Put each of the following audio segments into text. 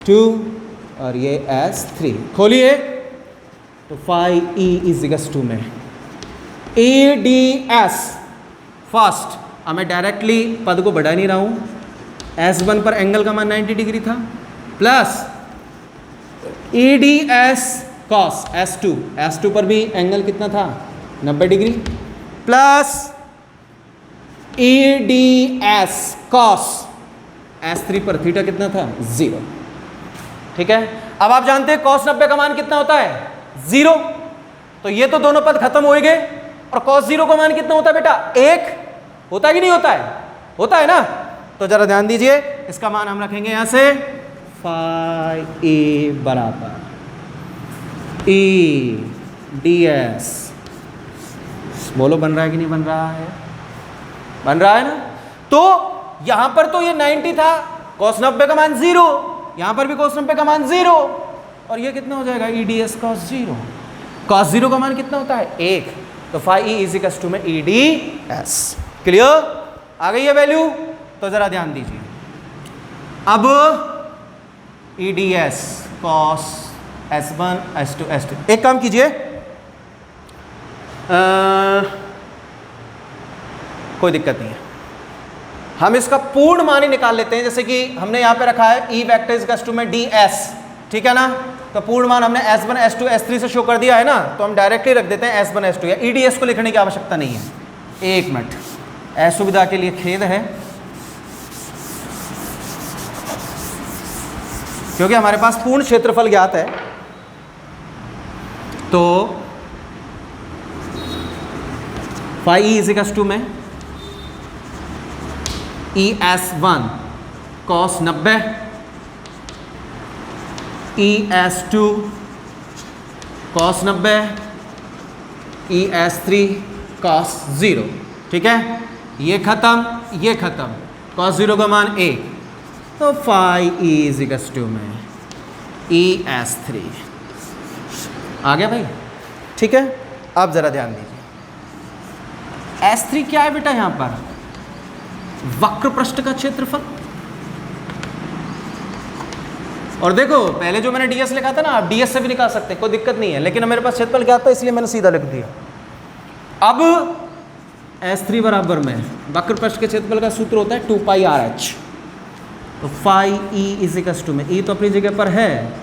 2 और ये S3। खोलिए तो phi E is equals to में EDS फर्स्ट। अब मैं डायरेक्टली पद को बढ़ा नहीं रहा हूँ, S1 पर एंगल का मान 90 डिग्री था, प्लस EDS cos S2 पर भी एंगल कितना था 90 degree, plus EDS cos S3 पर थीटा कितना था 0। ठीक है, अब आप जानते हैं cos 90 का मान कितना होता है 0, तो ये तो दोनों पद खत्म हो गए। और cos 0 का मान कितना होता है बेटा 1, होता है कि नहीं होता है, होता है ना। तो जरा ध्यान दीजिए, इसका मान हम रखेंगे यहां से फाई ए बराबर EDS। बोलो बन रहा है कि नहीं बन रहा है, बन रहा है ना। तो यहां पर तो ये 90 था, cos 90 का मान 0, यहां पर भी cos 90 का मान 0, और ये कितना हो जाएगा EDS cos 0। cos 0 का मान कितना होता है 1, तो phi E is equals to में EDS। क्लियर, आ गई है वैल्यू। तो जरा ध्यान दीजिए, अब EDS cos S1 S2 S2, एक काम कीजिए, कोई दिक्कत नहीं है, हम इसका पूर्ण मान ही निकाल लेते हैं। जैसे कि हमने यहां पे रखा है E vector is equals to में DS, ठीक है ना। तो पूर्ण मान हमने S1 S2 S3 से शो कर दिया है ना, तो हम डायरेक्टली रख देते हैं S1 S2, या EDS को लिखने की आवश्यकता नहीं है। एक मिनट, असुविधा के लिए खेद है, क्योंकि हमारे पास पूर्ण क्षेत्रफल ज्ञात है। तो phi E is equals to में ES1 cos 90 ES2 cos 90 ES3 cos 0। ठीक है, ये खत्म, cos 0 का मान 1, तो phi E is equals to में ES3 आ गया भाई। ठीक है, अब जरा ध्यान दीजिए, S3 क्या है बेटा, यहां पर वक्र पृष्ठ का क्षेत्रफल। और देखो पहले जो मैंने DS लिखा था ना, आप DS से भी निकाल सकते हैं, कोई दिक्कत नहीं है, लेकिन मेरे पास क्षेत्रफल क्या था इसलिए मैंने सीधा लिख दिया। अब S3 बराबर में वक्र पृष्ठ के क्षेत्रफल का सूत्र होता है 2πRH। तो phi E is equals to में, ई तो अपनी जगह पर है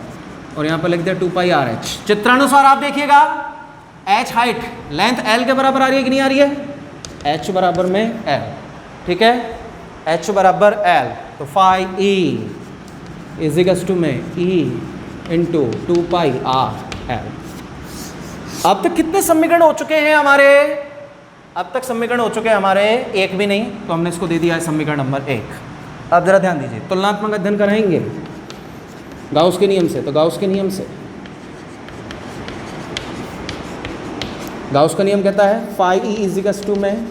और यहां पर लिख दिया 2πRH। चित्रानुसार आप देखिएगा, H हाइट लेंथ L के बराबर आ रही है कि नहीं आ रही है, H बराबर में L, ठीक है, H बराबर L, तो phi E is equals to में E इंटू 2πRL। अब तक कितने समीकरण हो चुके हैं हमारे, अब तक समीकरण हो चुके हैं हमारे एक भी नहीं, तो हमने इसको दे दिया है समीकरण नंबर 1। अब जरा ध्यान दीजिए, तुलनात्मक अध्ययन कराएंगे गाउस के नियम से, तो गाउस के नियम से, गाउस का नियम कहता है phi E is equals to में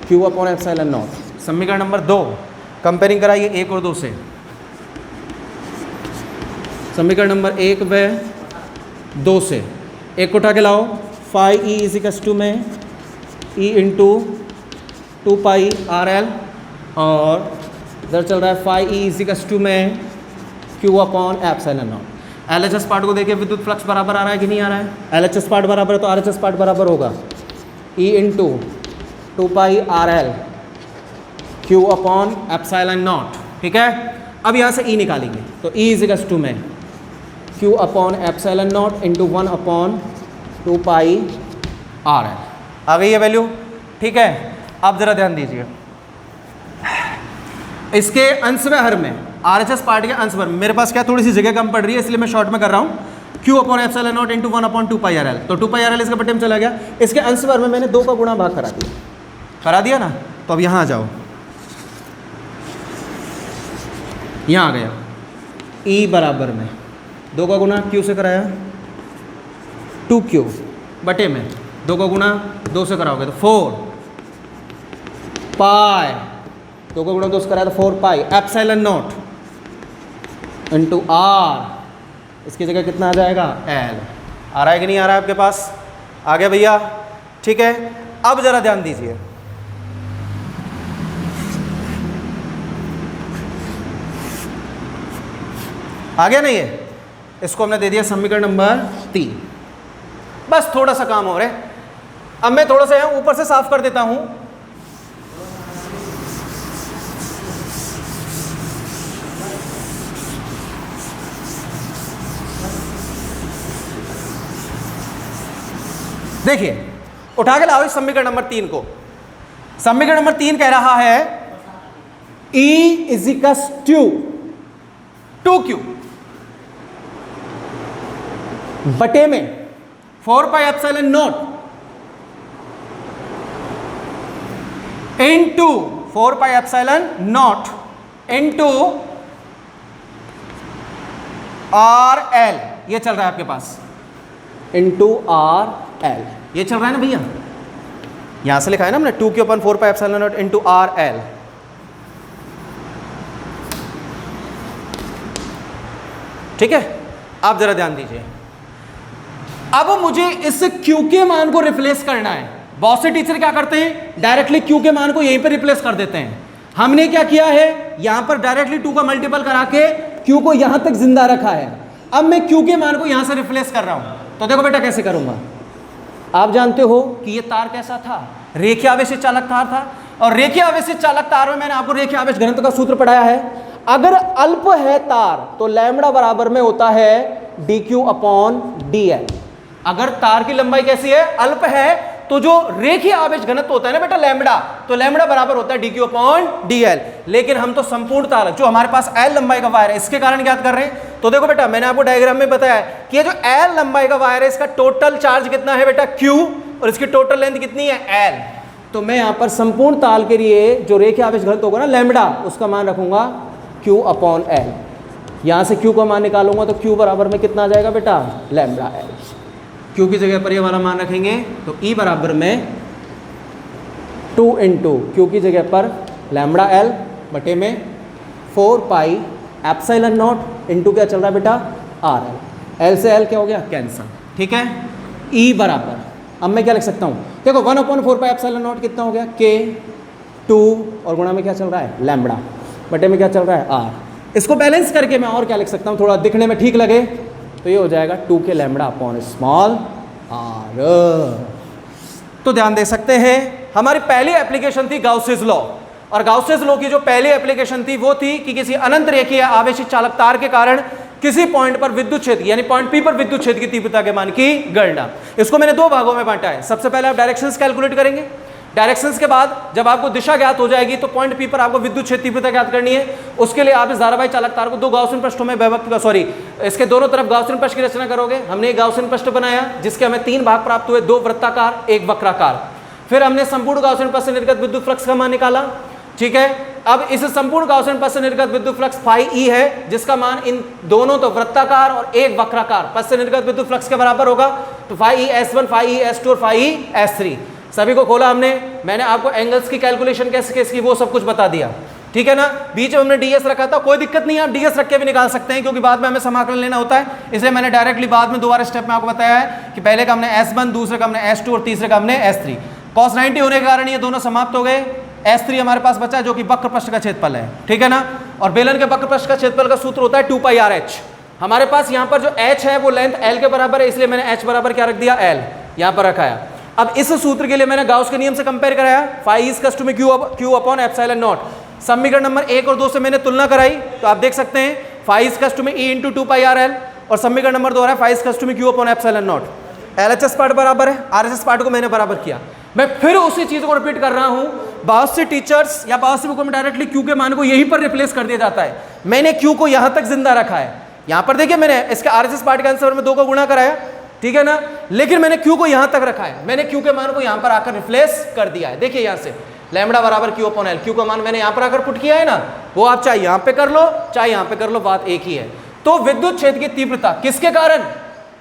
Q अपॉन एप्सिलॉन नॉट। समीकरण नंबर 2 कंपेयरिंग कराइए 1 और 2 से। समीकरण नंबर 1 व 2 से, एक को उठा के लाओ, phi E is equals to में E इंटू 2πRL, और इधर चल रहा है phi E is equals to में Q upon epsilon not. LHS part को देखिए, विद्युत फ्लक्स बराबर आ रहा है कि नहीं आ रहा है, LHS पार्ट बराबर है तो RHS पार्ट बराबर होगा E into 2πRL Q upon epsilon not. ठीक है, अब यहाँ से E निकालेंगे, तो E इज इक्वल्स टू में Q upon epsilon not into 1 upon 2πRL। आ गई है वैल्यू। ठीक है, अब जरा ध्यान दीजिए, इसके अंश में हर में RHS पार्ट के अंश में मेरे पास क्या थोड़ी सी जगह कम पड़ रही है, इसलिए मैं शॉर्ट में कर रहा हूँ, Q upon epsilon not into 1 upon 2πRL। तो 2πRL इसके बटे में चला गया, इसके अंश भर में मैंने 2 का गुणा भाग करा दिया ना। तो अब यहाँ आ जाओ, यहाँ आ गया E बराबर में 2 का गुणा Q से कराया 2Q बटे में 2 का गुणा 2 से कराओगे तो 4 पाई, 2 का गुणा 2 से कराया तो 4 pi epsilon not into R, इसकी जगह कितना आ जाएगा L। आ रहा है कि नहीं आ रहा है आपके पास, आ गया भैया। ठीक है, अब जरा ध्यान दीजिए, आ गया नहीं है? इसको हमने दे दिया समीकरण नंबर 3। बस थोड़ा सा काम हो रहा है। अब मैं थोड़ा सा यहाँ ऊपर से साफ कर देता हूं। देखिए, उठा के लाओ इस समीकरण नंबर 3 को। समीकरण नंबर 3 कह रहा है E is equals to 2Q बटे में 4 pi epsilon not into 4 pi epsilon not into RL, ये चल रहा है आपके पास, इनटू RL, ये चल रहा है ना भैया? यहां से लिखा है ना हमने 2Q upon 4 pi epsilon not into RL। ठीक है, आप जरा ध्यान दीजिए। अब मुझे इस Q के मान को रिप्लेस करना है। बहुत से टीचर क्या करते हैं, डायरेक्टली Q के मान को यहीं पर रिप्लेस कर देते हैं। हमने क्या किया है, यहां पर डायरेक्टली 2 का मल्टीपल करा के Q को यहां तक जिंदा रखा है। अब मैं Q के मान को यहां से रिप्लेस कर रहा हूं। तो देखो बेटा कैसे करूंगा। आप जानते हो कि ये तार कैसा था, रेखीय आवेशित चालक तार था। और रेखीय आवेशित चालक तार में मैंने आपको रेखीय आवेश घनत्व का सूत्र पढ़ाया है। अगर अल्प है तार तो लैम्बडा बराबर में होता है dq अपॉन dl। अगर तार की लंबाई कैसी है, अल्प है, तो जो रेखीय आवेश घनत्व होता है ना बेटा लैम्बडा, तो लैम्बडा बराबर होता है dq अपॉन dl। लेकिन हम तो संपूर्ण तार, जो हमारे पास l लंबाई का वायर है, इसके कारण ज्ञात कर रहे हैं। तो देखो बेटा, मैंने आपको डायग्राम में बताया है कि ये जो l लंबाई का वायर है, इसका टोटल चार्ज कितना है बेटा q, और इसकी टोटल लेंथ कितनी है l। तो मैं यहां पर संपूर्ण ताल के लिए जो रेखीय आवेश घनत्व होगा ना लैम्बडा, उसका मान रखूंगा q अपॉन l। यहां से q का मान निकालूंगा तो q बराबर में कितना आ जाएगा बेटा, लैम्बडा l। q की जगह पर ये वाला मान रखेंगे तो E बराबर में 2 इंटू q की जगह पर लैम्बडा l बटे में 4 पाई एप्सिलॉन नॉट इंटू क्या चल रहा है बेटा, RL। l से l क्या हो गया, कैंसल। ठीक है, E बराबर, अब मैं क्या लिख सकता हूँ, देखो 1/4 पाई एप्सिलॉन नॉट कितना हो गया, K 2, और गुणा में क्या चल रहा है, लैम्बडा, बटे में क्या चल रहा है, R। इसको बैलेंस करके मैं और क्या लिख सकता हूँ, थोड़ा दिखने में ठीक लगे, तो ये हो जाएगा 2K lambda upon small r। तो ध्यान दे सकते हैं, हमारी पहली एप्लीकेशन थी गाउसेस लॉ। और गाउसेस लॉ की जो पहली एप्लीकेशन थी वो थी कि किसी अनंत रेखीय आवेशित चालक तार के कारण किसी पॉइंट पर विद्युत क्षेत्र, यानी पॉइंट P पर विद्युत क्षेत्र की तीव्रता के मान की गणना। इसको मैंने 2 भागों में बांटा है। सबसे पहले आप डायरेक्शंस कैलकुलेट करेंगे। डायरेक्शंस के बाद जब आपको दिशा ज्ञात हो जाएगी तो पॉइंट P पर आपको विद्युत क्षेत्र तीव्रता ज्ञात करनी है। उसके लिए आप इस धारावाही चालक तार को 2 गाउसियन पृष्ठों में इसके दोनों तरफ गाउसियन पृष्ठ की रचना करोगे। हमने एक गाउसियन पृष्ठ बनाया जिसके हमें 3 भाग प्राप्त हुए, 2 वृत्ताकार, 1 वक्राकार। फिर हमने संपूर्ण गाउसियन पथ से निर्गत विद्युत फ्लक्स का मान निकाला। ठीक है, अब इस संपूर्ण गाउसियन पथ से निर्गत विद्युत फ्लक्स फाई ई है, जिसका मान इन दोनों तो वृत्ताकार और 1 वक्राकार पथ से निर्गत विद्युत फ्लक्स के बराबर होगा। तो फाई ई S1, फाई ई S2 और फाई ई S3 सभी को खोला हमने। मैंने आपको एंगल्स की कैलकुलेशन कैसे कैसे की वो सब कुछ बता दिया। ठीक है ना, बीच में हमने ds रखा था, कोई दिक्कत नहीं है, आप ds रख के भी निकाल सकते हैं, क्योंकि बाद में हमें समाकलन लेना होता है। इसलिए मैंने डायरेक्टली बाद में दोबारा स्टेप में आपको बताया है कि पहले का हमने S1, दूसरे का हमने S2 और तीसरे का हमने S3। cos 90 होने के कारण ये दोनों समाप्त हो गए। S3 हमारे पास बचा जो कि वक्र पृष्ठ का क्षेत्रफल है। ठीक है ना, और बेलन के वक्र पृष्ठ का क्षेत्रफल का सूत्र होता है 2 पाई RH। हमारे पास यहाँ पर जो h है वो लेंथ l के बराबर है, इसलिए मैंने h बराबर क्या रख दिया, l यहाँ पर रखा है। अब इस सूत्र के लिए मैंने गाउस के नियम से कंपेयर कराया, फाई इज कस्ट में q अपॉन एप्सिलॉन नॉट। समीकरण नंबर 1 और 2 से मैंने तुलना कराई, तो आप देख सकते हैं फाई इज कस्ट में e इंटू 2 पाई RL, और समीकरण नंबर 2 है फाई इज कस्ट में q upon epsilon not. LHS part बराबर है, RHS पार्ट को मैंने बराबर किया। मैं फिर उसी चीज को रिपीट कर रहा हूं। बहुत से टीचर्स या बहुत से बुकों में डायरेक्टली q के मान को यहीं पर रिप्लेस कर दिया जाता है। मैंने q को यहां तक जिंदा रखा है। यहां पर देखिए मैंने इसके RHS पार्ट के आंसर में 2 को गुणा कराया, ठीक है ना, लेकिन मैंने q को यहां तक रखा है। मैंने q के मान को यहां पर आकर रिप्लेस कर दिया है। देखिए यहां से लैम्बडा बराबर q अपॉन l, q का मान मैंने यहां पर आकर पुट किया है ना, वो आप चाहे यहां पे कर लो चाहे यहां पे कर लो, बात एक ही है। तो विद्युत क्षेत्र की तीव्रता किसके कारण,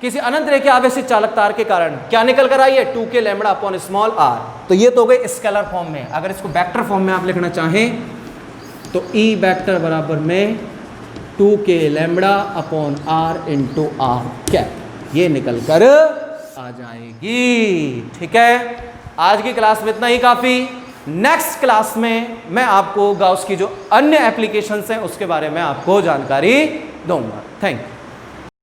किसी अनंत रेखीय आवेशित चालक तार के कारण क्या निकल कर आई है, 2k lambda upon small r। तो ये तो गए स्केलर फॉर्म में। अगर इसको वेक्टर फॉर्म में आप लिखना चाहें तो E वेक्टर बराबर में 2k lambda upon r into r cap, ये निकल कर आ जाएगी। ठीक है, आज की क्लास में इतना ही काफी। नेक्स्ट क्लास में मैं आपको गाउस की जो अन्य एप्लीकेशंस हैं उसके बारे में आपको जानकारी दूंगा। Thank you.